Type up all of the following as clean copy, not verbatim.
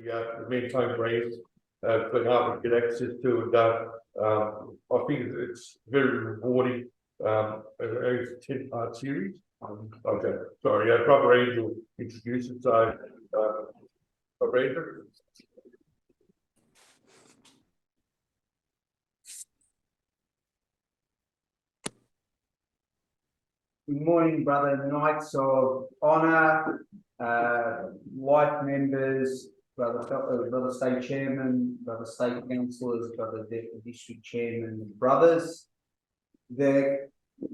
the maintain brands for how we get access to, and I think it's very rewarding. It's a 10-part series. Okay, sorry, Brother Andrew introduced it. So, Brother Andrew. Good morning, brother Knights of Honour, life members, brother state chairman, brother state councillors, brother district chairman, brothers. The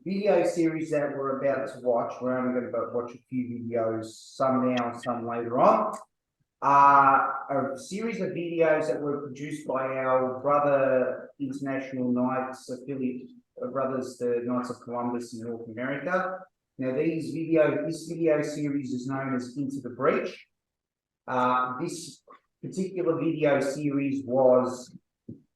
video series that we're about to watch, we're only going to watch a few videos, some now, some later on, are a series of videos that were produced by our brother International Knights affiliate brothers, the Knights of Columbus in North America. Now, this video series is known as Into the Breach. This particular video series was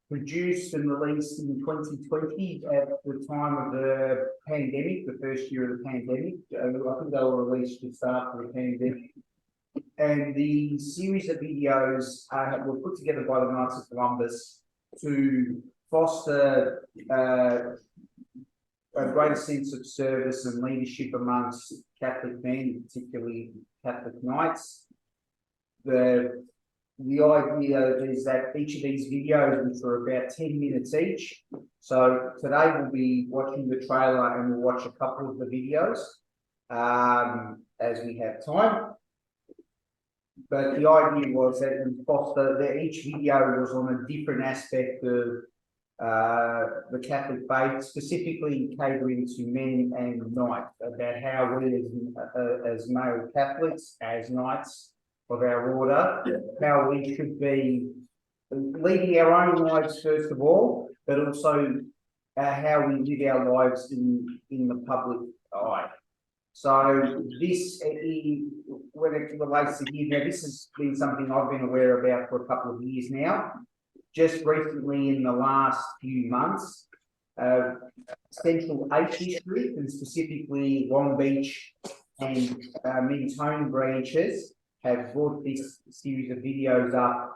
produced and released in 2020 at the time of the pandemic, the first year of the pandemic. I think they were released just after the pandemic. And the series of videos were put together by the Knights of Columbus to foster a greater sense of service and leadership amongst Catholic men, particularly Catholic Knights. The idea is that each of these videos, which are about 10 minutes each, so today we'll be watching the trailer and we'll watch a couple of the videos as we have time. But the idea was that we foster that each video was on a different aspect of the Catholic faith, specifically catering to men and knights, about how we as male Catholics, as knights of our order, how we should be leading our own lives first of all, but also how we live our lives in the public eye. So this, when it relates to here, now this has been something I've been aware about for a couple of years now. Just recently, in the last few months, Central H District, and specifically Long Beach and Mentone branches, have brought this series of videos up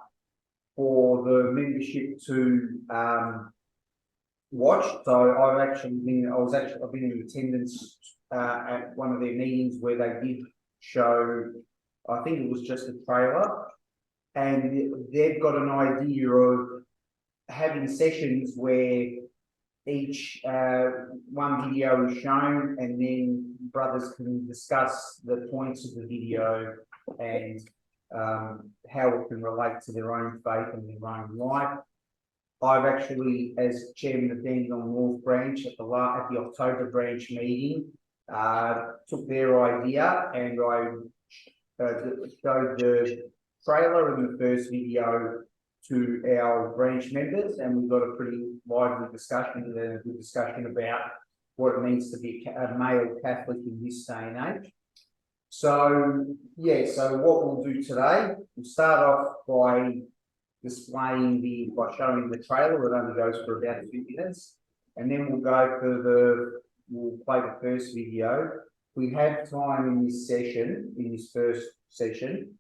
for the membership to watch. So I've been in attendance at one of their meetings where they did show, I think it was just a trailer. And they've got an idea of having sessions where each one video is shown, and then brothers can discuss the points of the video and how it can relate to their own faith and their own life. I've actually, as chairman of Dandenong North Branch at the October branch meeting, took their idea and I showed the trailer and the first video to our branch members, and we've got a pretty lively discussion and a good discussion about what it means to be a male Catholic in this day and age. So yeah, so what we'll do today, we'll start off by showing the trailer. It only goes for about 2 minutes, and then we'll play the first video. We have time in this first session.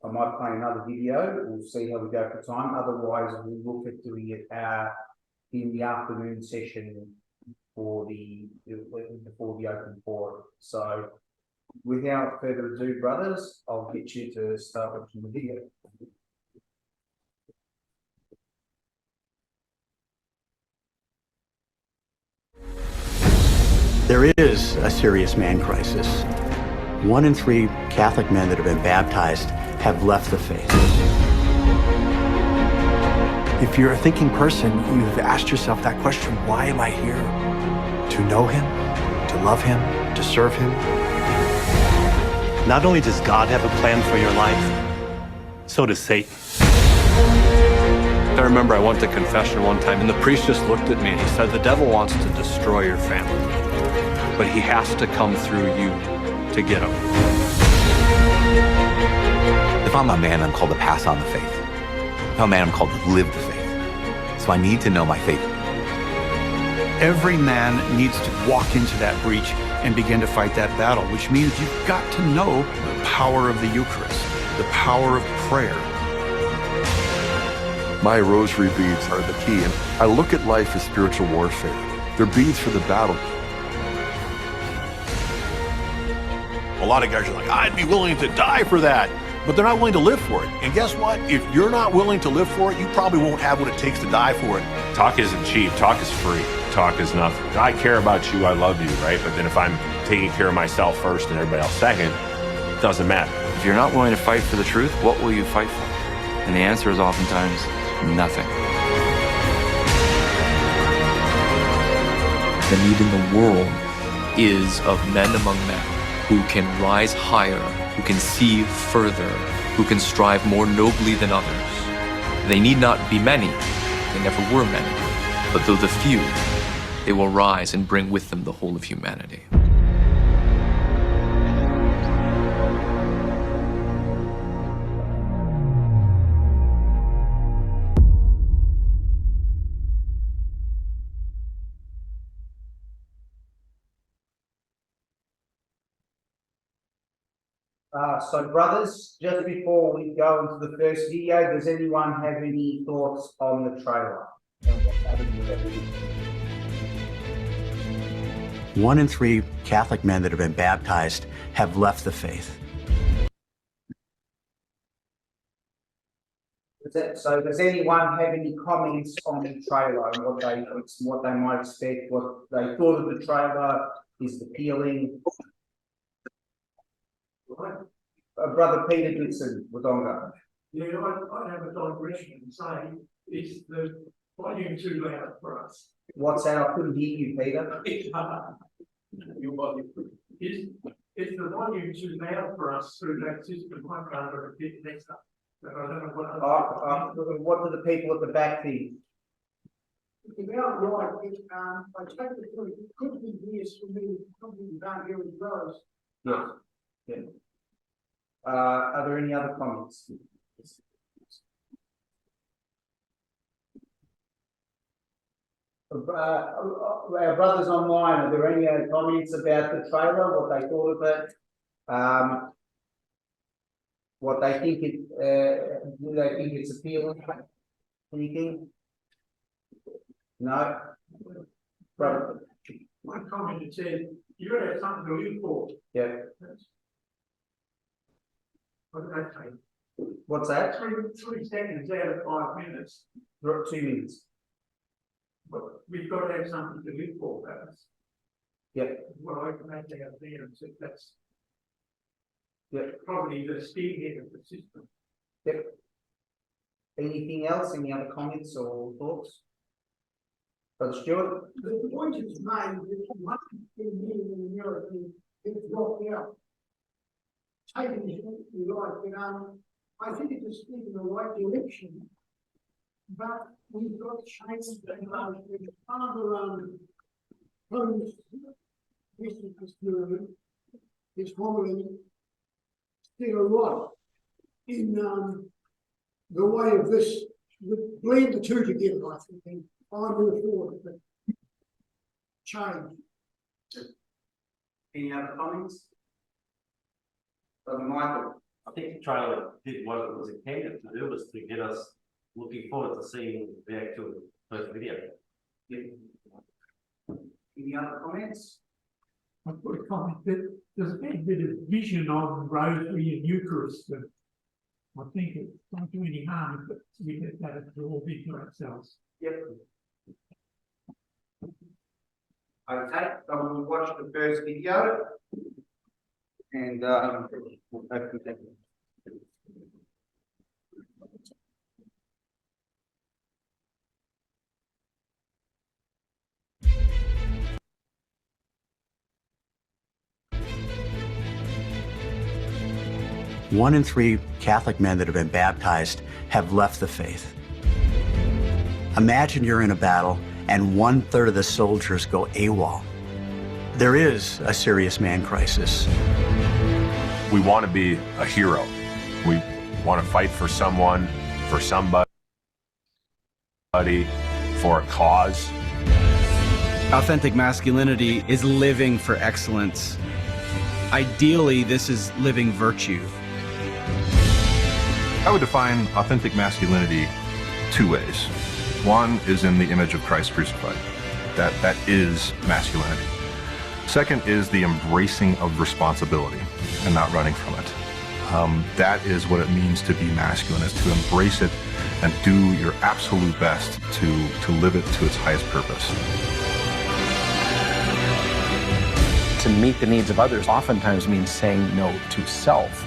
I might play another video. We'll see how we go for time. Otherwise, we'll look at doing it in the afternoon session before the open forum. So, without further ado, brothers, I'll get you to start watching the video. There is a serious man crisis. 1 in 3 Catholic men that have been baptized have left the faith. If you're a thinking person, you've asked yourself that question, why am I here? To know him, to love him, to serve him. Not only does God have a plan for your life, so does Satan. I remember I went to confession one time and the priest just looked at me and he said, the devil wants to destroy your family, but he has to come through you to get him. If I'm a man, I'm called to pass on the faith. If I'm a man, I'm called to live the faith. So I need to know my faith. Every man needs to walk into that breach and begin to fight that battle, which means you've got to know the power of the Eucharist, the power of prayer, My rosary beads are the key, and I look at life as spiritual warfare. They're beads for the battle. A lot of guys are like, I'd be willing to die for that, but they're not willing to live for it. And guess what? If you're not willing to live for it, you probably won't have what it takes to die for it. Talk isn't cheap. Talk is free. Talk is nothing. I care about you. I love you, right? But then if I'm taking care of myself first and everybody else second, it doesn't matter. If you're not willing to fight for the truth, what will you fight for? And the answer is oftentimes nothing. The need in the world is of men among men who can rise higher, who can see further, who can strive more nobly than others. They need not be many, they never were many, but though the few, they will rise and bring with them the whole of humanity. So brothers, just before we go into the first video, does anyone have any thoughts on the trailer? 1 in 3 Catholic men that have been baptized have left the faith. So does anyone have any comments on the trailer and what they might expect, what they thought of the trailer, is appealing? Brother Peter Dixon, Wodonga. Yeah, I'd have a digression and say, is the volume too loud for us? What's that? I couldn't hear you, Peter. Your volume. Is the volume too loud for us through that system? I can't repeat next up. But I don't know what do the people at the back think? It's about right. I take the point. It could be years for me. Probably don't hear as well as. No. Yeah. Are there any other comments? Our brothers online, are there any other comments about the trailer, what they thought of it? What they think do they think it's appealing? Anything? No? Brother. My comment it said, you gotta have something to live for. Yeah. What did that say? What's that? 3 seconds out of 5 minutes. 2 minutes. But we've got to have something to live for, that's. Yep. What I can make out there and said that's. Yep. Probably the spearhead of the system. Yep. Anything else? Any other comments or thoughts? Brother Stuart? The point is made that one thing here in Europe is dropped out. Taking it, I think it is in the right direction, but we've got to change the father homes. This is this movement, this homily, still a lot in the way of this. Blend the two together, I think, and I'm all for it, but change. Any other comments? Brother Michael? I think the trailer did what it was intended to do, was to get us looking forward to seeing the actual first video. Yeah. Any other comments? I've got a comment that there's been a bit of vision of rosary and Eucharist, and I think it won't do any harm if we get that absorbed into ourselves. Yep. Okay, so we'll watch the first video. And we'll go through that. One in 3 Catholic men that have been baptized have left the faith. Imagine you're in a battle and 1/3 of the soldiers go AWOL. There is a serious man crisis. We want to be a hero. We want to fight for someone, for somebody, for a cause. Authentic masculinity is living for excellence. Ideally, this is living virtue. I would define authentic masculinity two ways. One is in the image of Christ crucified. That is masculinity. Second is the embracing of responsibility and not running from it. That is what it means to be masculine, is to embrace it and do your absolute best to live it to its highest purpose. To meet the needs of others oftentimes means saying no to self.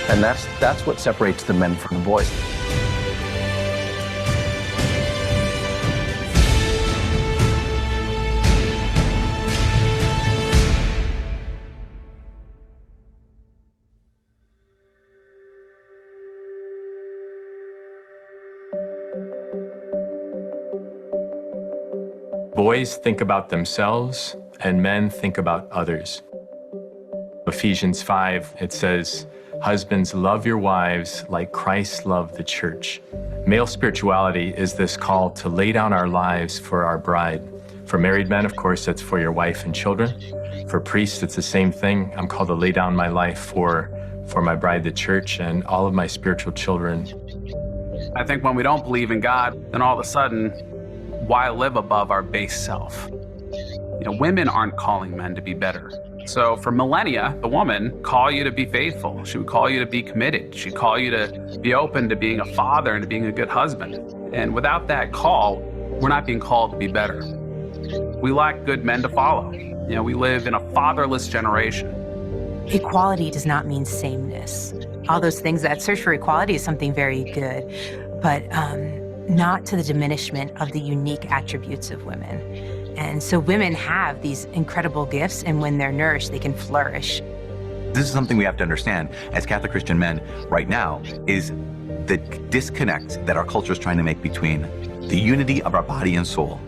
And that's what separates the men from the boys. Boys think about themselves, and men think about others. Ephesians 5, it says, "Husbands, love your wives like Christ loved the church." Male spirituality is this call to lay down our lives for our bride. For married men, of course, that's for your wife and children. For priests, it's the same thing. I'm called to lay down my life for my bride, the church, and all of my spiritual children. I think when we don't believe in God, then all of a sudden, why live above our base self? You know, women aren't calling men to be better. So for millennia, the woman call you to be faithful. She would call you to be committed. She'd call you to be open to being a father and to being a good husband. And without that call, we're not being called to be better. We lack good men to follow. You know, we live in a fatherless generation. Equality does not mean sameness. All those things, that search for equality is something very good, but not to the diminishment of the unique attributes of women. And so women have these incredible gifts, and when they're nourished, they can flourish. This is something we have to understand as Catholic Christian men right now, is the disconnect that our culture is trying to make between the unity of our body and soul.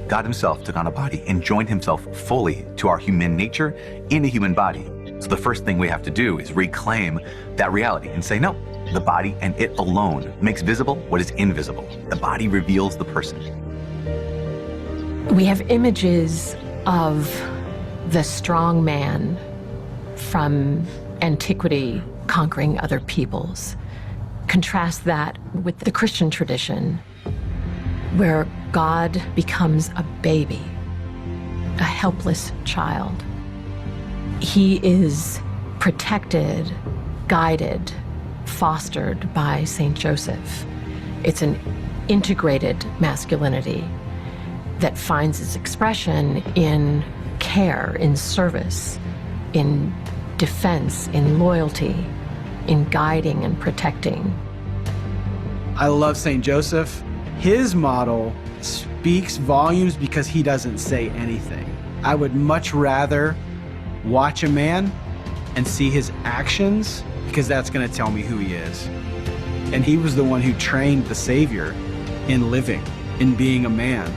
God himself took on a body and joined himself fully to our human nature in a human body. So the first thing we have to do is reclaim that reality and say, no, the body and it alone makes visible what is invisible. The body reveals the person. We have images of the strong man from antiquity conquering other peoples. Contrast that with the Christian tradition, where God becomes a baby, a helpless child. He is protected, guided, fostered by Saint Joseph. It's an integrated masculinity that finds its expression in care, in service, in defense, in loyalty, in guiding and protecting. I love Saint Joseph. His model speaks volumes because he doesn't say anything. I would much rather watch a man and see his actions, because that's going to tell me who he is. And he was the one who trained the Savior in living, in being a man.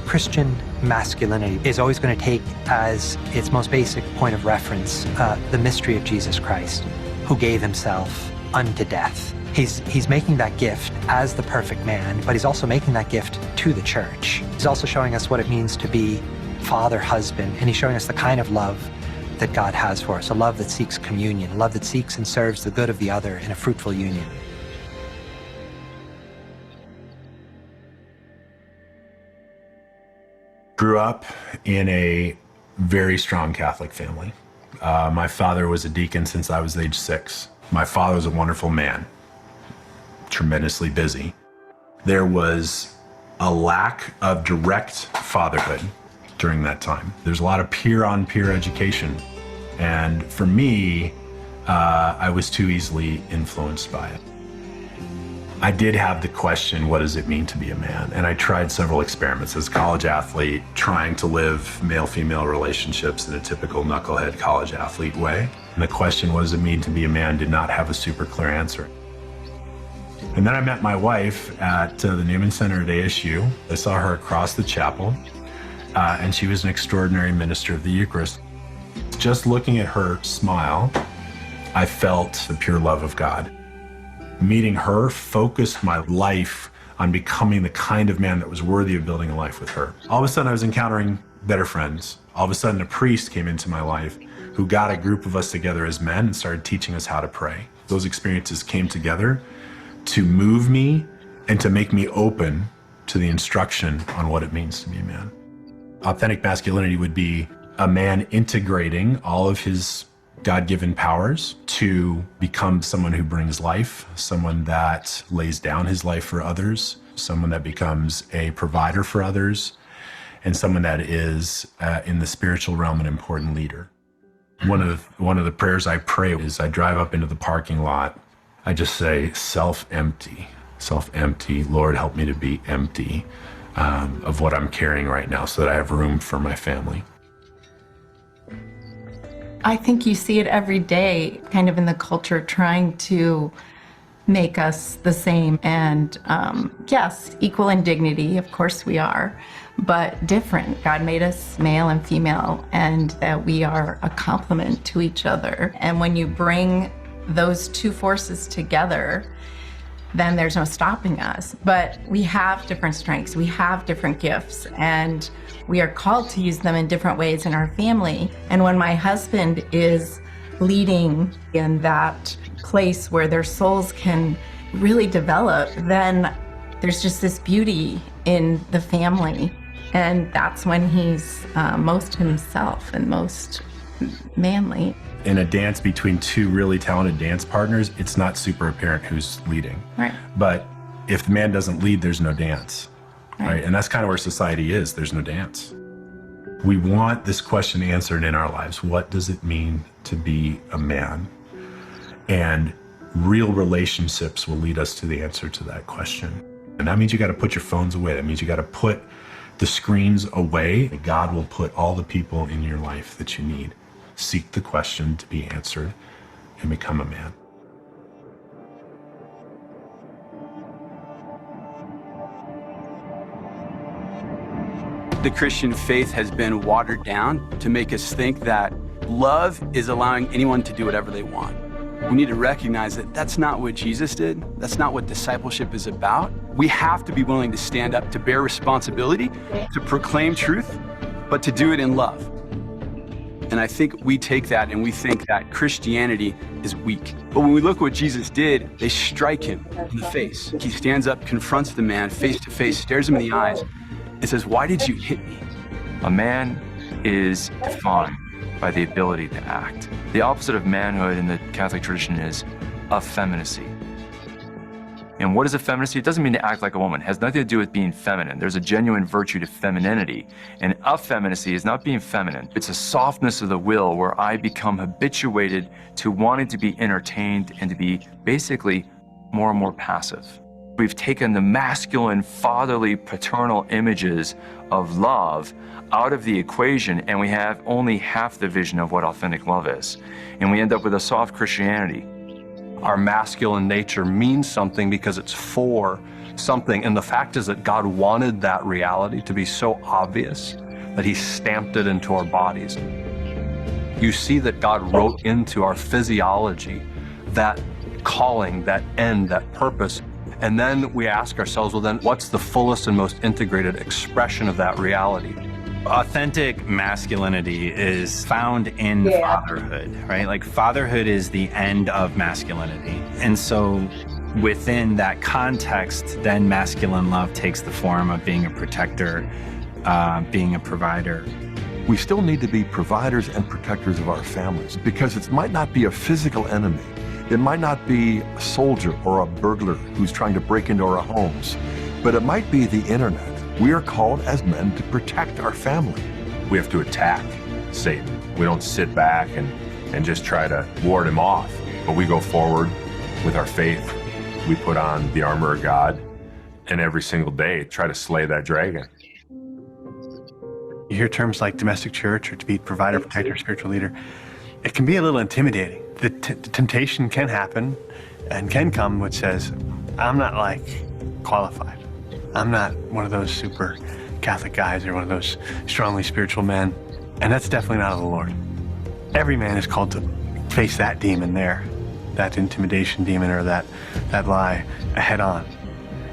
Christian masculinity is always going to take as its most basic point of reference the mystery of Jesus Christ, who gave himself unto death. He's making that gift as the perfect man, but he's also making that gift to the church. He's also showing us what it means to be father, husband, and he's showing us the kind of love that God has for us, a love that seeks communion, a love that seeks and serves the good of the other in a fruitful union. Grew up in a very strong Catholic family. My father was a deacon since I was age 6. My father was a wonderful man, tremendously busy. There was a lack of direct fatherhood during that time. There's a lot of peer-on-peer education. And for me, I was too easily influenced by it. I did have the question, what does it mean to be a man? And I tried several experiments as a college athlete, trying to live male-female relationships in a typical knucklehead college athlete way. And the question, what does it mean to be a man, did not have a super clear answer. And then I met my wife at the Newman Center at ASU. I saw her across the chapel, and she was an extraordinary minister of the Eucharist. Just looking at her smile, I felt the pure love of God. Meeting her focused my life on becoming the kind of man that was worthy of building a life with her. All of a sudden, I was encountering better friends. All of a sudden, a priest came into my life who got a group of us together as men and started teaching us how to pray. Those experiences came together to move me and to make me open to the instruction on what it means to be a man. Authentic masculinity would be a man integrating all of his God-given powers to become someone who brings life, someone that lays down his life for others, someone that becomes a provider for others, and someone that is, in the spiritual realm, an important leader. One of the prayers I pray is I drive up into the parking lot. I just say, self-empty, Lord, help me to be empty of what I'm carrying right now so that I have room for my family. I think you see it every day, kind of in the culture, trying to make us the same. And yes, equal in dignity, of course we are, but different. God made us male and female, and that we are a complement to each other. And when you bring those two forces together, then there's no stopping us. But we have different strengths, we have different gifts, and we are called to use them in different ways in our family. And when my husband is leading in that place where their souls can really develop, then there's just this beauty in the family. And that's when he's most himself and most manly. In a dance between two really talented dance partners, it's not super apparent who's leading. Right. But if the man doesn't lead, there's no dance. Right? And that's kind of where society is. There's no dance. We want this question answered in our lives. What does it mean to be a man? And real relationships will lead us to the answer to that question. And that means you got to put your phones away. That means you got to put the screens away. God will put all the people in your life that you need. Seek the question to be answered and become a man. The Christian faith has been watered down to make us think that love is allowing anyone to do whatever they want. We need to recognize that that's not what Jesus did. That's not what discipleship is about. We have to be willing to stand up, to bear responsibility, to proclaim truth, but to do it in love. And I think we take that and we think that Christianity is weak. But when we look what Jesus did, they strike him in the face. He stands up, confronts the man face to face, stares him in the eyes, and says, "Why did you hit me?" A man is defined by the ability to act. The opposite of manhood in the Catholic tradition is effeminacy. And what is effeminacy? It doesn't mean to act like a woman. It has nothing to do with being feminine. There's a genuine virtue to femininity. And effeminacy is not being feminine. It's a softness of the will where I become habituated to wanting to be entertained and to be basically more and more passive. We've taken the masculine, fatherly, paternal images of love out of the equation, and we have only half the vision of what authentic love is. And we end up with a soft Christianity. Our masculine nature means something because it's for something. And the fact is that God wanted that reality to be so obvious that he stamped it into our bodies. You see that God wrote into our physiology that calling, that end, that purpose. And then we ask ourselves, well, then what's the fullest and most integrated expression of that reality? Authentic masculinity is found in fatherhood, right? Like fatherhood is the end of masculinity. And so within that context, then masculine love takes the form of being a protector, being a provider. We still need to be providers and protectors of our families because it might not be a physical enemy. It might not be a soldier or a burglar who's trying to break into our homes, but it might be the internet. We are called as men to protect our family. We have to attack Satan. We don't sit back and just try to ward him off, but we go forward with our faith. We put on the armor of God and every single day try to slay that dragon. You hear terms like domestic church or to be provider, protector, spiritual leader. It can be a little intimidating. The temptation can happen and can come which says, I'm not like qualified. I'm not one of those super Catholic guys or one of those strongly spiritual men. And that's definitely not of the Lord. Every man is called to face that demon there, that intimidation demon or that lie head on.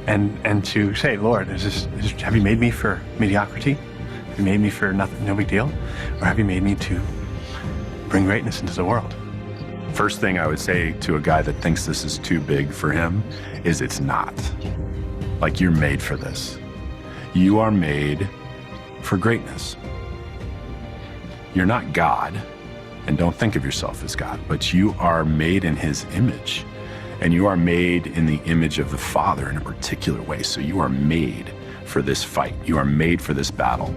And to say, Lord, have you made me for mediocrity? Have you made me for nothing, no big deal? Or have you made me to bring greatness into the world? First thing I would say to a guy that thinks this is too big for him is it's not. Like, you're made for this. You are made for greatness. You're not God, and don't think of yourself as God, but you are made in his image, and you are made in the image of the Father in a particular way. So you are made for this fight. You are made for this battle.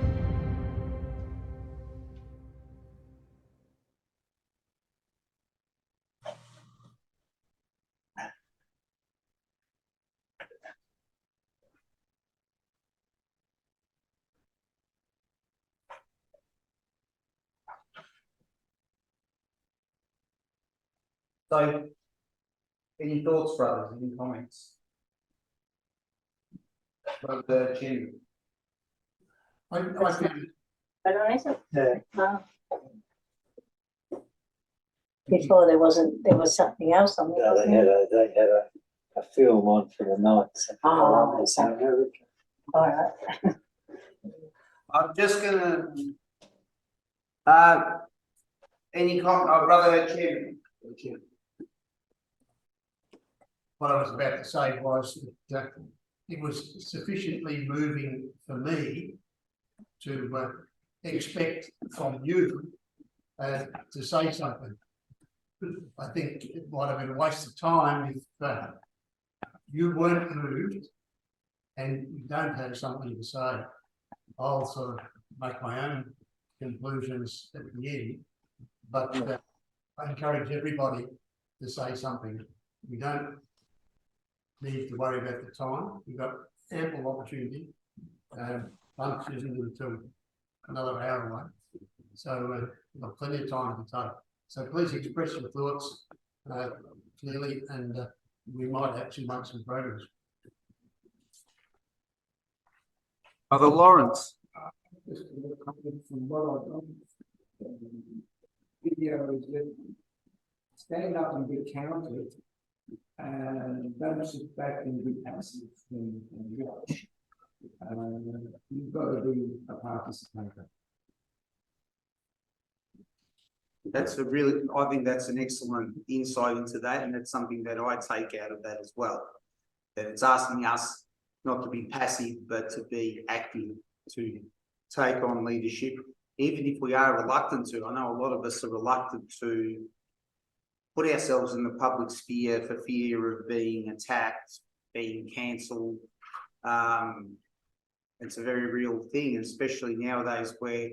So, any thoughts, brothers? Any comments? Brother Jim. I found Before there was something else on there. No, they had a film on for the night. Oh, all right. I'm just gonna any comment, brother Jim. what I was about to say was that it was sufficiently moving for me to expect from you to say something. I think it might have been a waste of time if you weren't moved and you don't have something to say. I'll sort of make my own conclusions at the end, but I encourage everybody to say something. We don't need to worry about the time. We've got ample opportunity. Lunch isn't until another hour away. So we've got plenty of time to take. So please express your thoughts clearly, and we might actually make some progress. Brother Lawrence. Just a little comment from what I've done. Video is that stand up and be counted, and don't sit back and be passive and watch. You've got to be a participator. I think that's an excellent insight into that, and that's something that I take out of that as well. That it's asking us not to be passive, but to be active, to take on leadership, even if we are reluctant to. I know a lot of us are reluctant to put ourselves in the public sphere for fear of being attacked, being cancelled. It's a very real thing, especially nowadays where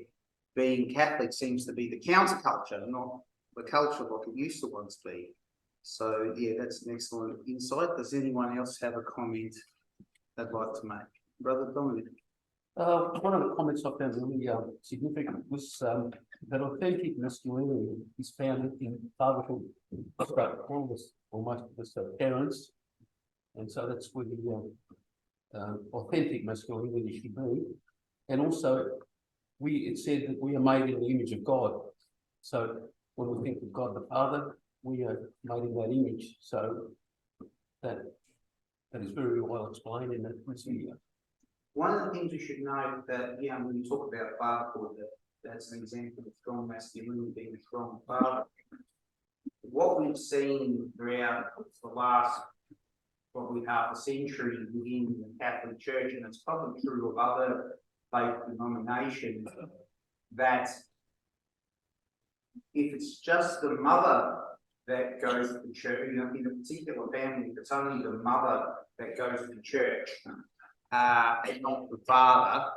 being Catholic seems to be the counterculture, not the culture like it used to once be. So yeah, that's an excellent insight. Does anyone else have a comment they'd like to make? Brother Dominic. One of the comments I found really significant was that authentic masculinity is found in fatherhood. All of us, or most of us, are parents, and so that's where the authentic masculinity should be. And also, it said that we are made in the image of God. So when we think of God the Father, we are made in that image. So that is very well explained in that video. One of the things we should note that, when you talk about fatherhood, that's an example of strong masculinity being a strong father. What we've seen throughout the last probably half a century within the Catholic Church, and it's probably true of other faith denominations, that if it's just the mother that goes to church, in a particular family, if it's only the mother that goes to church, and not the father,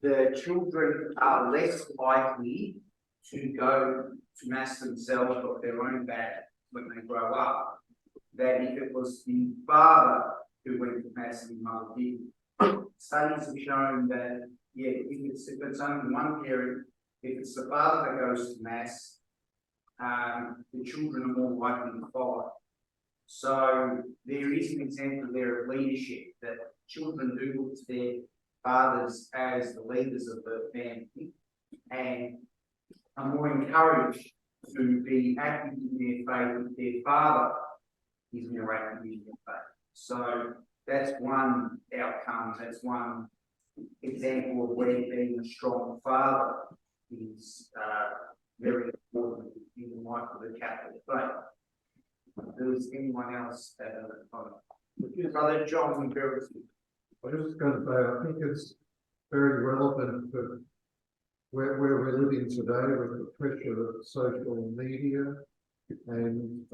the children are less likely to go to Mass themselves or their own back when they grow up, than if it was the father who went to Mass and the mother didn't. Studies have shown that, if it's only one parent, if it's the father that goes to Mass, the children are more likely to follow. So there is an example there of leadership, that children do look to their fathers as the leaders of the family and are more encouraged to be active in their faith if their father is more active in their faith. So that's one outcome, that's one example of where being a strong father is very important in life of the Catholic faith. Does anyone else have a comment? Brother John Berry. I was just going to say, I think it's very relevant for where we're living today with the pressure of social media and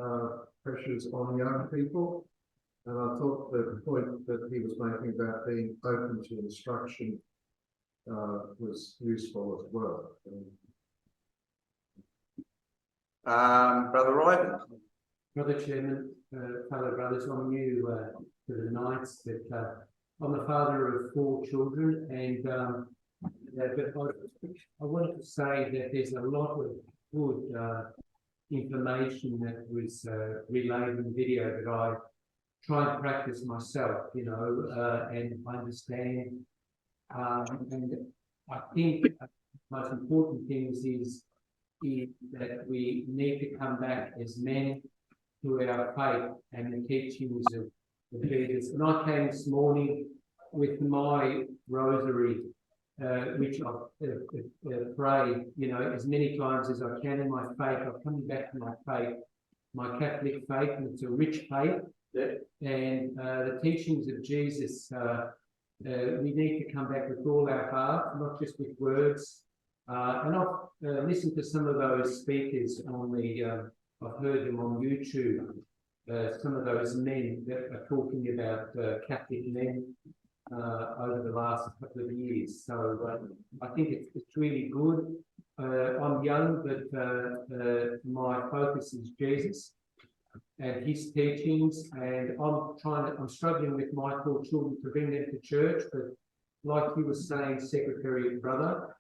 pressures on young people. And I thought the point that he was making about being open to instruction was useful as well. Brother Ryden. Brother Chairman, fellow brothers, I'm new to the Knights, but I'm the father of 4 children, and but I wanted to say that there's a lot of good information that was relayed in the video that I try and practice myself, you know, and understand. And I think the most important things is that we need to come back as men to our faith and the teachings of Jesus. And I came this morning with my rosary, which I pray, you know, as many times as I can in my faith. I'm coming back to my faith, my Catholic faith, and it's a rich faith. And the teachings of Jesus, we need to come back with all our heart, not just with words. And I've listened to some of those speakers on the, I've heard them on YouTube, some of those men that are talking about Catholic men over the last couple of years. So I think it's really good. I'm young, but my focus is Jesus and his teachings, and I'm struggling with my 4 children to bring them to church, but like you were saying, Secretary Brother,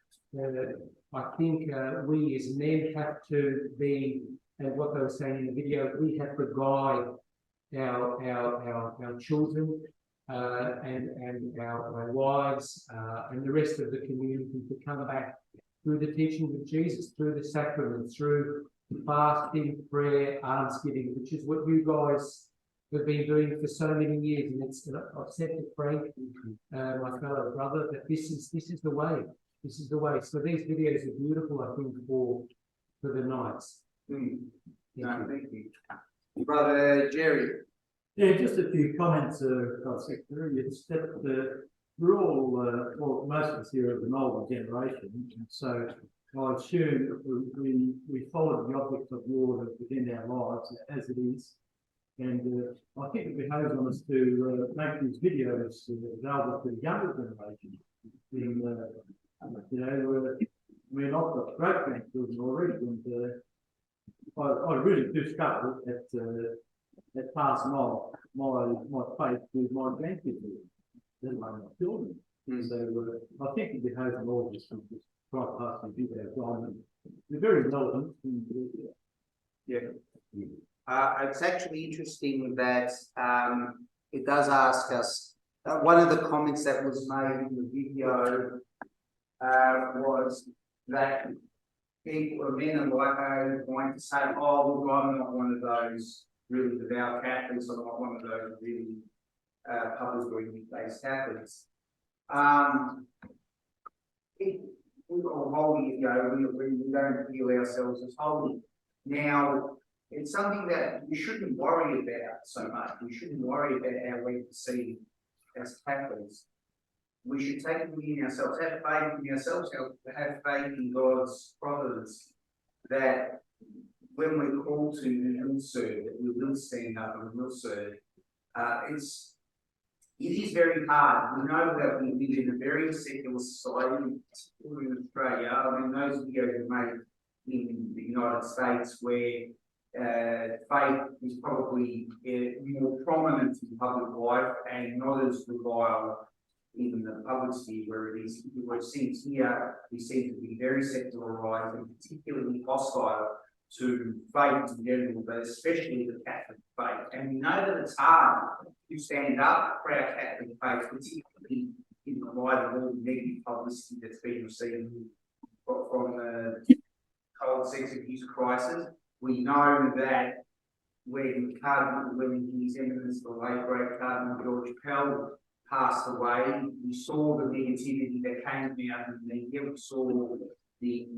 I think we as men have to be, and what they were saying in the video, we have to guide our children and our wives and the rest of the community to come back through the teachings of Jesus, through the sacraments, through fasting, prayer, almsgiving, which is what you guys have been doing for so many years. And it's, I've said to Frank, my fellow brother, that this is the way. This is the way. So these videos are beautiful, I think, for the Knights. Thank you. Brother Jerry. Yeah, just a few comments, Secretary. It's that we're all, well, most of us here are an older generation, and so I assume we follow the object of the order within our lives as it is. And I think it behoves on us to make these videos available to the younger generation. You know, we're not got great grandchildren already, and I really do struggle at passing on my faith with my grandchildren, let alone my children. So I think it behoves on all of us to just try to pass these videos on. And they're very relevant. It's actually interesting that it does ask us, one of the comments that was made in the video was that people, men are like going to say, oh, look, I'm not one of those really devout Catholics, I'm not one of those really public based Catholics. We're all holy, you know, we don't feel ourselves as holy. Now, it's something that we shouldn't worry about so much. We shouldn't worry about how we're perceived as Catholics. We should take it in ourselves, have faith in ourselves, have faith in God's providence, that when we're called to, we will serve, that we will stand up and we will serve. It is very hard. We know that we live in a very secular society, particularly in Australia. I mean, those videos are made in the United States where faith is probably more prominent in public life and not as reviled in the public sphere where it is. It seems here we seem to be very secularised and particularly hostile to faith in general, but especially the Catholic faith. And we know that it's hard to stand up for our Catholic faith, particularly in the light of all the negative publicity that's been received from the cold sex abuse crisis. We know that when His Eminence, the late great Cardinal George Pell, passed away, we saw the negativity that came out of the media. We saw the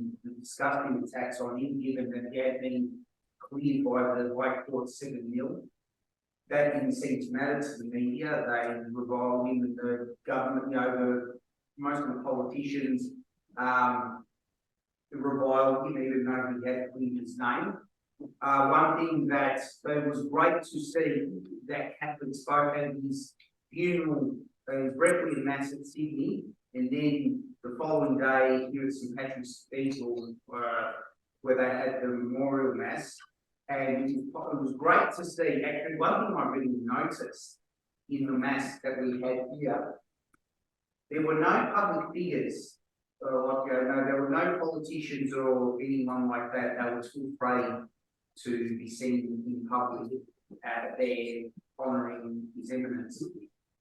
disgusting attacks on him, given that he had been cleared by the White Court 7-0. That didn't seem to matter to the media. They reviled him and the government, most of the politicians reviled him, even though he had cleared his name. One thing that it was great to see that Catholics spoke at his funeral, his requiem mass at Sydney, and then the following day here at St Patrick's Cathedral, where they had the memorial mass. And it was great to see. Actually, one thing I really noticed in the mass that we had here, there were no public figures. There were no politicians or anyone like that. They were too afraid to be seen in public there honouring His Eminence.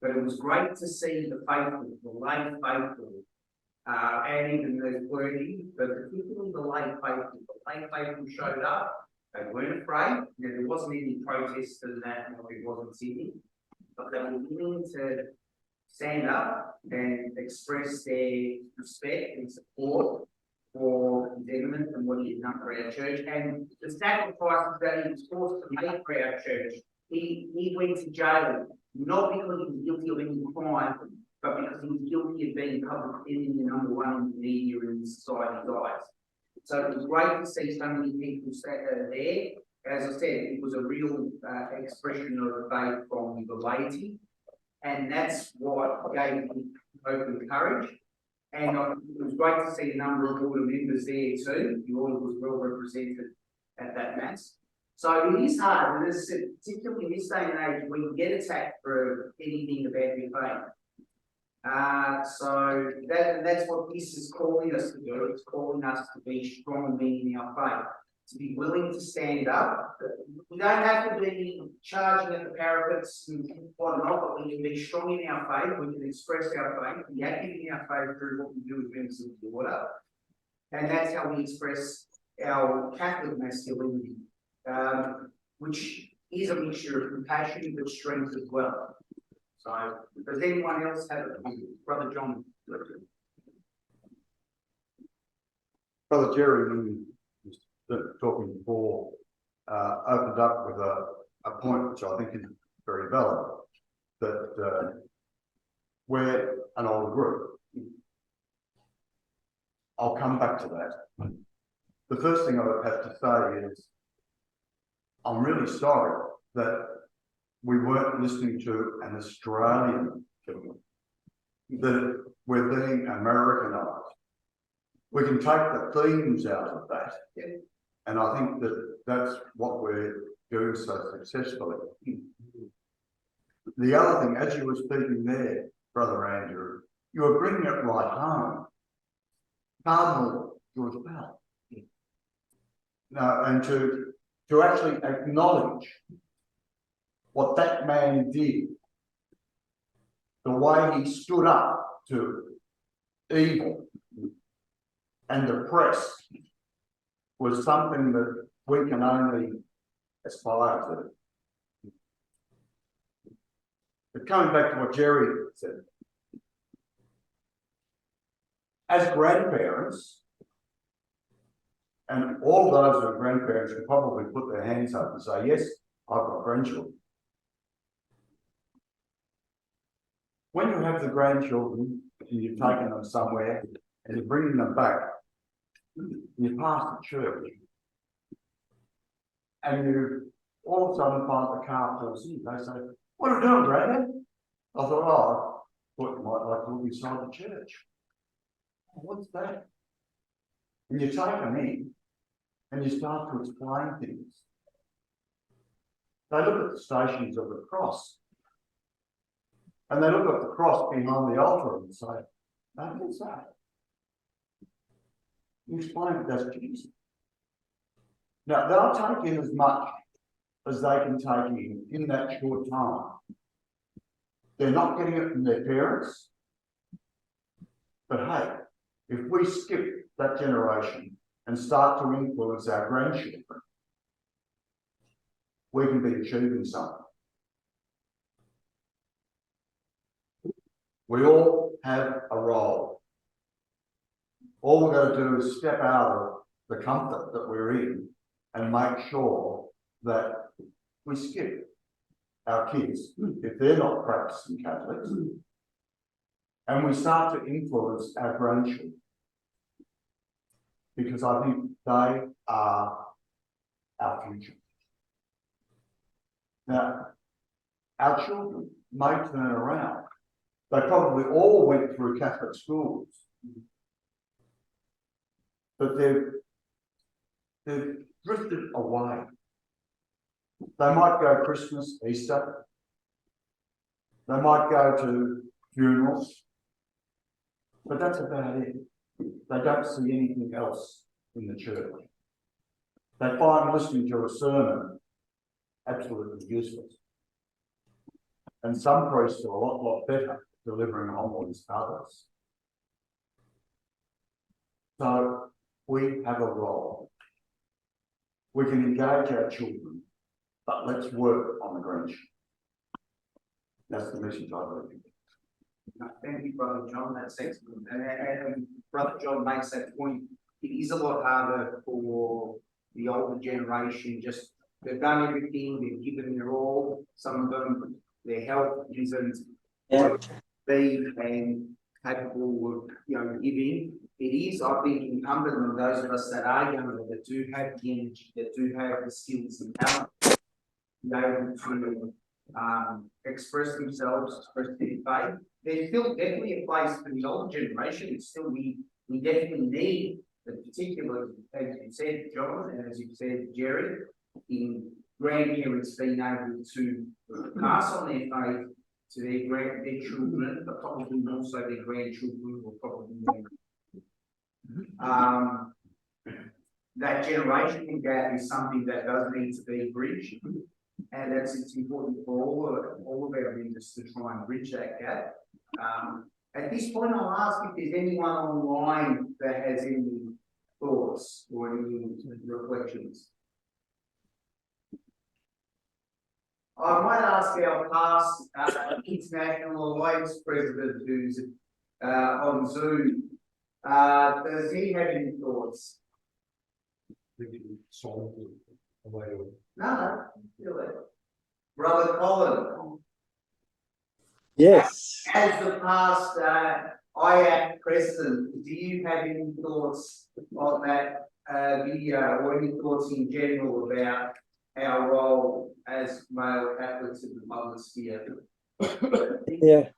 But it was great to see the faithful, the lay faithful, and even the clergy, but particularly the lay faithful. The lay faithful showed up. They weren't afraid. There wasn't any protest in that, like it was in Sydney, but they were willing to stand up and express their respect and support for His Eminence and what he had done for our church, and the sacrifices that he was forced to make for our church. He went to jail, not because he was guilty of any crime, but because he was guilty of being public enemy number one in the media and society's eyes. So it was great to see so many people there. As I said, it was a real expression of faith from the laity, and that's what gave me hope and courage. And it was great to see a number of order members there too. The order was well represented at that mass. So it is hard, and as I said, particularly in this day and age, when you get attacked for anything about your faith. So that's what this is calling us to do. It's calling us to be strong men in our faith, to be willing to stand up. We don't have to be charging at the parapets and whatnot, but we can be strong in our faith. We can express our faith, be active in our faith through what we do as members of the order. And that's how we express our Catholic masculinity, which is a mixture of compassion but strength as well. So, does anyone else have a comment? Brother John. Brother Jerry, when you were talking before, opened up with a point which I think is very valid, that we're an older group. I'll come back to that. The first thing I would have to say is, I'm really sorry that we weren't listening to an Australian film, that we're being Americanized. We can take the themes out of that, and I think that that's what we're doing so successfully. The other thing, as you were speaking there, Brother Andrew, you were bringing it right home. Cardinal George Bell. No, and to actually acknowledge what that man did, the way he stood up to evil and the press, was something that we can only aspire to. But coming back to what Jerry said, as grandparents, and all those who are grandparents can probably put their hands up and say, yes, I've got grandchildren. When you have the grandchildren and you've taken them somewhere and you're bringing them back, you pass the church and you all of a sudden find the car pulls in. They say, what are you doing, Granddad? I thought, I thought you might like to look inside the church. Oh, what's that? And you take them in and you start to explain things. They look at the Stations of the Cross. And they look at the cross behind the altar and say, no, what's that? You explain it, that's Jesus. Now, they'll take in as much as they can take in that short time. They're not getting it from their parents. But hey, if we skip that generation and start to influence our grandchildren, we can be achieving something. We all have a role. All we're going to do is step out of the comfort that we're in and make sure that we skip our kids, if they're not practicing Catholics, and we start to influence our grandchildren. Because I think they are our future. Now, our children may turn around. They probably all went through Catholic schools, but they've drifted away. They might go Christmas, Easter. They might go to funerals, but that's about it. They don't see anything else in the church. They find listening to a sermon absolutely useless. And some priests are a lot better delivering homilies than others. So we have a role. We can engage our children, but let's work on the grandchildren. That's the message I believe. Thank you, Brother John. That's excellent. And Brother John makes that point. It is a lot harder for the older generation. Just they've done everything, they've given their all. Some of them, their health isn't being and capable of giving. It is, I think, incumbent on those of us that are younger, that do have the energy, that do have the skills and talent, to be able to express themselves, express their faith. There's still definitely a place for the older generation. It's still, we definitely need, in particular, as you said, John, and as you said, Jerry, in grandparents being able to pass on their faith to their children, but probably also their grandchildren or probably more. That generation gap is something that does need to be bridged, and it's important for all of our leaders to try and bridge that gap. At this point, I'll ask if there's anyone online that has any thoughts or any reflections. I might ask our past International Alliance president who's on Zoom. Does he have any thoughts? No, Brother Colin. Yes. As the past IAC president, do you have any thoughts on that video or any thoughts in general about our role as male Catholics in the public sphere? Yeah,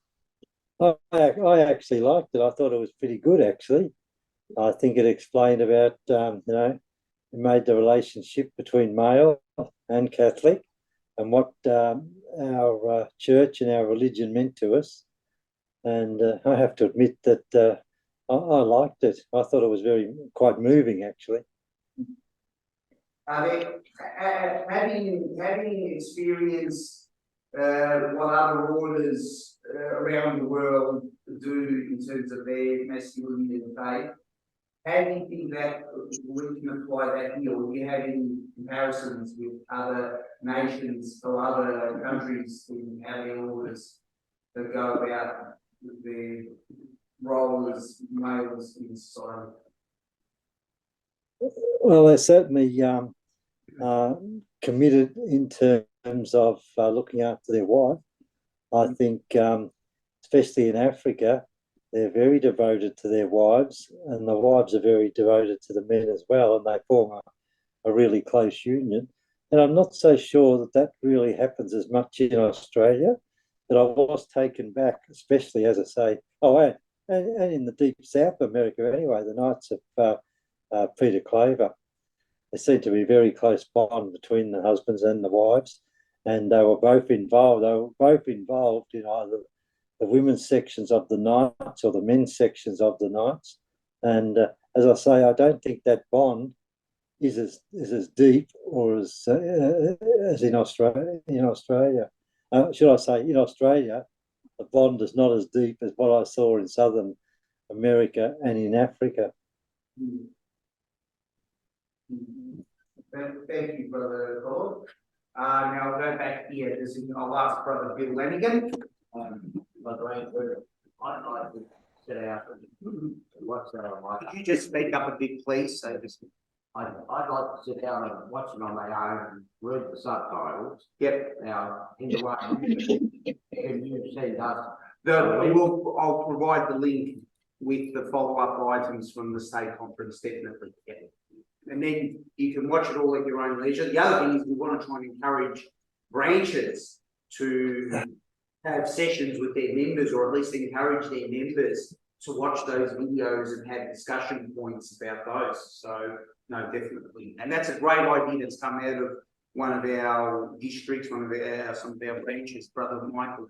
I actually liked it. I thought it was pretty good, actually. I think it explained about, it made the relationship between male and Catholic and what our church and our religion meant to us. And I have to admit that I liked it. I thought it was quite moving, actually. Having experienced what other orders around the world do in terms of their masculinity and faith, how do you think that we can apply that here? Or do you have any comparisons with other nations or other countries in how their orders that go about their role as males in society? Well, they're certainly committed in terms of looking after their wife. I think, especially in Africa, they're very devoted to their wives, and the wives are very devoted to the men as well, and they form a really close union. And I'm not so sure that really happens as much in Australia, but I was taken back, especially, as I say, and in the deep South America anyway, the Knights of Peter Claver. There seemed to be a very close bond between the husbands and the wives, and they were both involved. They were both involved in either the women's sections of the Knights or the men's sections of the Knights. And as I say, I don't think that bond is as deep or as in Australia. Should I say, in Australia, the bond is not as deep as what I saw in Southern America and in Africa. Thank you, Brother Cole. Now I'll go back here. I'll ask Brother Bill Lanigan. By the way, I'd like to set out what's our Could you just speak up a bit, please? So just. I'd like to sit down and watch it on my own and read the subtitles. Yep. Now, in the way you send us. I'll provide the link with the follow-up items from the state conference, definitely. Yeah. And then you can watch it all at your own leisure. The other thing is we want to try and encourage branches to have sessions with their members, or at least encourage their members to watch those videos and have discussion points about those. So, no, definitely. And that's a great idea that's come out of one of our districts, some of our branches, Brother Michael.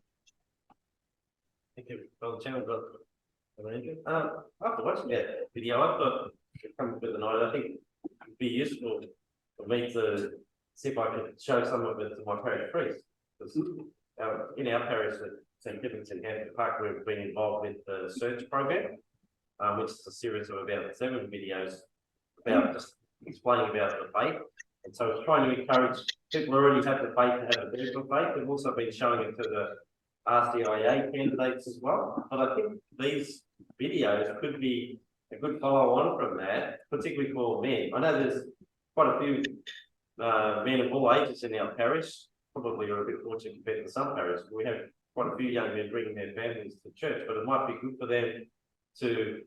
Thank you, Brother Chairman, Brother Andrew. After watching that video, I thought it comes with an idea. I think it'd be useful for me to see if I could show some of it to my parish priest. Because in our parish at St. Gibbons in Hampton Park, we've been involved with the search program, which is a series of about 7 videos about just explaining about the faith. And so it's trying to encourage people who already have the faith to have a biblical faith. We've also been showing it to the RCIA candidates as well. But I think these videos could be a good follow-on from that, particularly for men. I know there's quite a few men of all ages in our parish, probably are a bit fortunate compared to some parishes. We have quite a few young men bringing their families to church, but it might be good for them to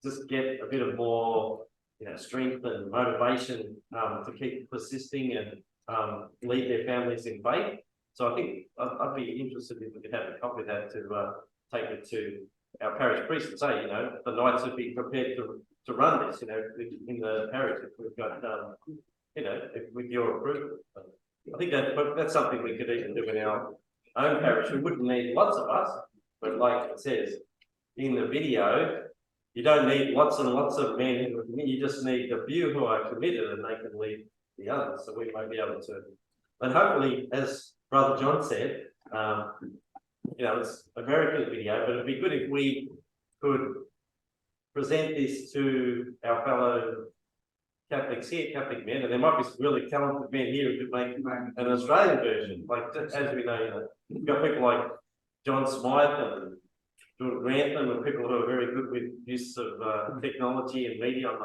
just get a bit of more, strength and motivation to keep persisting and lead their families in faith. So I think I'd be interested if we could have a copy of that to take it to our parish priest and say, the knights would be prepared to run this, in the parish if we've got, with your approval. I think that's something we could even do in our own parish. We wouldn't need lots of us, but like it says in the video, you don't need lots and lots of men. You just need a few who are committed, and they can lead the others. So we might be able to, and hopefully, as Brother John said, it's a very good video, but it'd be good if we could present this to our fellow Catholics here, Catholic men, and there might be some really talented men here who could make an Australian version. Like, as we know, you've got people like John Smythe and George Grantham, and people who are very good with use of technology and media.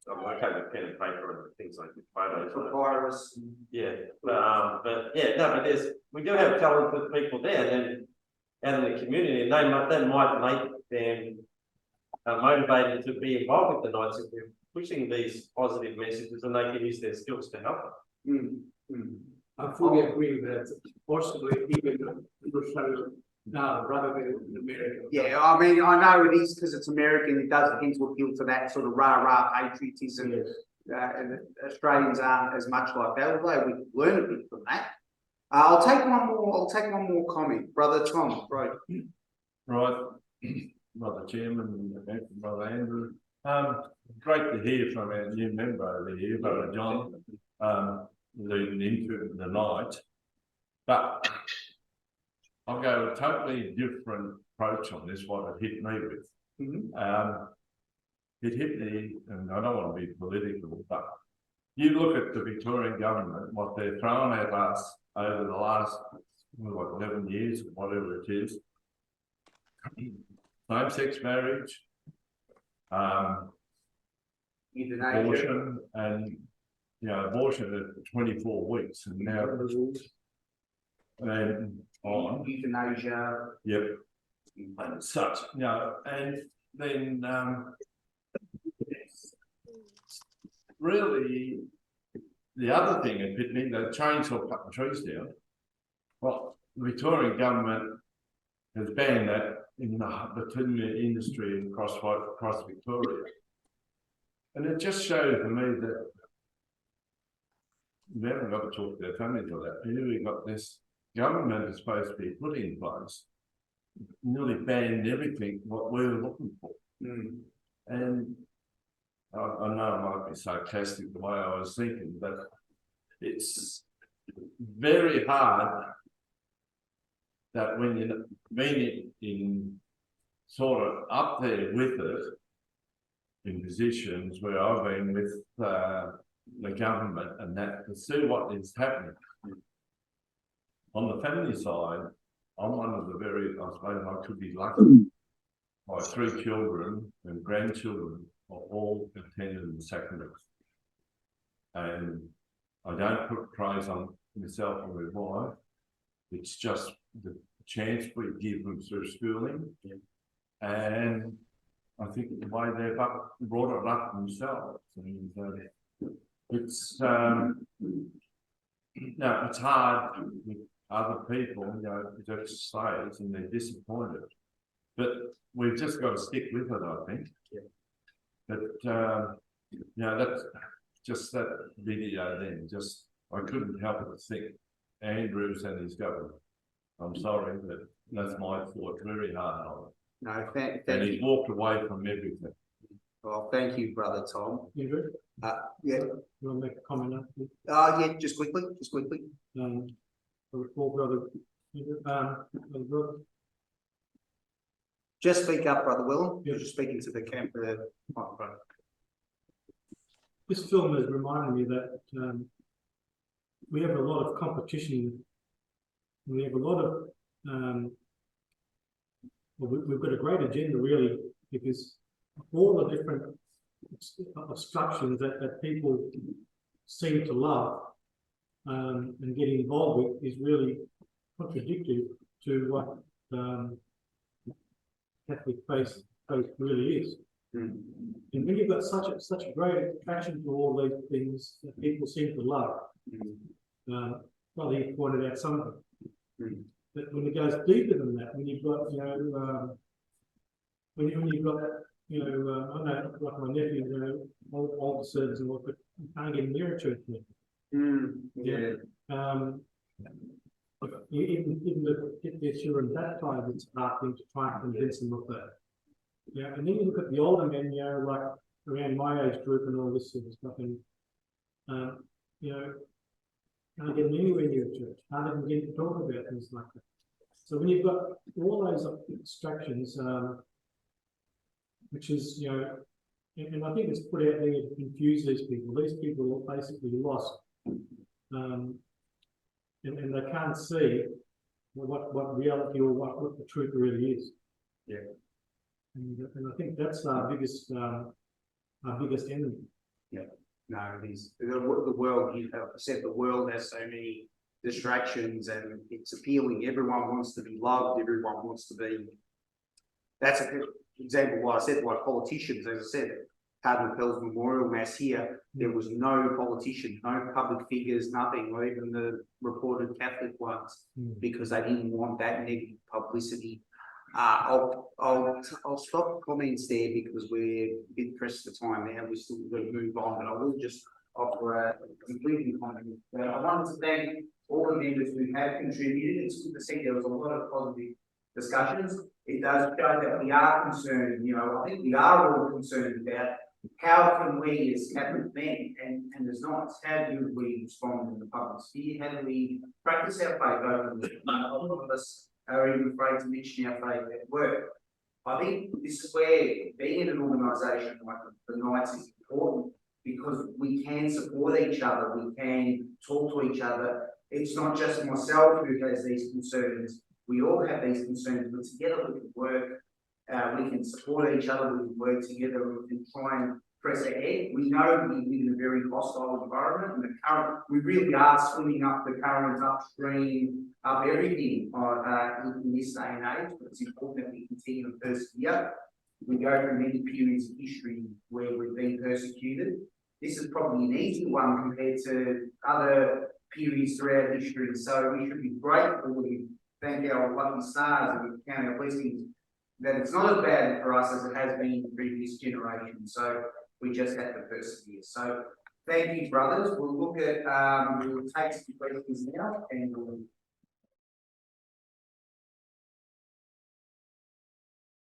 I'm okay with pen and paper and things like photos. Virus. Yeah, but we do have talented people there, and then out in the community, and they might make them motivated to be involved with the Knights if we're pushing these positive messages, and they can use their skills to help them. I fully agree with that. Possibly even now rather than in America. Yeah, I mean, I know it is because it's American. It does tend to appeal to that sort of rah-rah patriotism. Yes. And Australians aren't as much like that, although we learn a bit from that. I'll take one more comment, Brother Tom. Right. Brother Chairman and Brother Andrew. Great to hear from our new member over here, Brother John, leading into the night. But I've got a totally different approach on this, what it hit me with. It hit me, and I don't want to be political, but you look at the Victorian government, what they're throwing at us over the last 11 years, whatever it is. Same-sex marriage, abortion, and abortion at 24 weeks, and now and on euthanasia. Yep, and such. And then really the other thing that hit me, the chainsaw cutting trees down. Well, the Victorian government has banned that in the timber industry across Victoria. And it just shows to me that we haven't got to talk to their families or that. Here we've got this government is supposed to be put in place, nearly banned everything what we were looking for. And I know I might be sarcastic the way I was thinking, but it's very hard that when you've been in sort of up there with it, in positions where I've been with the government and that, to see what is happening. On the family side, I'm one of the very, I suppose I could be lucky my 3 children and grandchildren are all attended the sacraments. And I don't put praise on myself or my wife. It's just the chance we give them through schooling. And I think the way they've brought it up themselves. And it's it's hard with other people, to say it and they're disappointed. But we've just got to stick with it, I think. But that's just that video then. Just I couldn't help but think Andrew's and his government. I'm sorry, but that's my thought. Very hard on it. No, thank and you. he walked away from everything. Well, thank you, Brother Tom. Andrew? Yeah. You want to make a comment now, please? Yeah, just quickly. Brother. Brother. Just speak up, Brother Willem. You're just speaking to the camp. Microphone. This film has reminded me that we have a lot of competition. We have a lot of we've got a great agenda really, because all the different obstructions that people seem to love and get involved with is really contradictory to what Catholic faith really is. And when you've got such a great attraction to all these things that people seem to love, well, you pointed out some of them. But when it goes deeper than that, when you've got, when you've got, I know, like my nephew, all the service and what, but you can't get near a church now. Even if you're baptized, it's hard thing to try and convince them of that. And then you look at the older men, like around my age group and all this sort of stuff, and can't get them anywhere near a church, can't even get to talk about things like that. So when you've got all those distractions, which is, and I think it's put out there to confuse these people. These people are basically lost, and they can't see what reality or what the truth really is. And I think that's our biggest enemy. No, it is. The world, you have said, the world has so many distractions and it's appealing. Everyone wants to be loved. Everyone wants to be. That's a good example why I said why politicians, as I said, Cardinal Pell's memorial mass here, there was no politician, no public figures, nothing, or even the reported Catholic ones, because they didn't want that negative publicity. I'll stop comments there because we're a bit pressed for time now. We're still going to move on, but I will just offer a completing comment. I wanted to thank all the members who have contributed. It's good to see there was a lot of positive discussions. It does show that we are concerned. I think we are all concerned about how can we as Catholic men, and there's not, how do we respond in the public sphere? How do we practice our faith openly? A lot of us are even afraid to mention our faith at work. I think this is where being in an organisation like the Knights is important, because we can support each other, we can talk to each other. It's not just myself who has these concerns, we all have these concerns, but together we can work, we can support each other, we can work together, we can try and press ahead. We know we live in a very hostile environment, and the current, we really are swimming up the current, upstream, up everything in this day and age, but it's important that we continue to persevere. We go through many periods of history where we've been persecuted. This is probably an easy one compared to other periods throughout history, so we should be grateful and thank our lucky stars and count our blessings that it's not as bad for us as it has been in previous generations. So we just have to persevere. So thank you, brothers. We'll look at, we'll take some questions now and we'll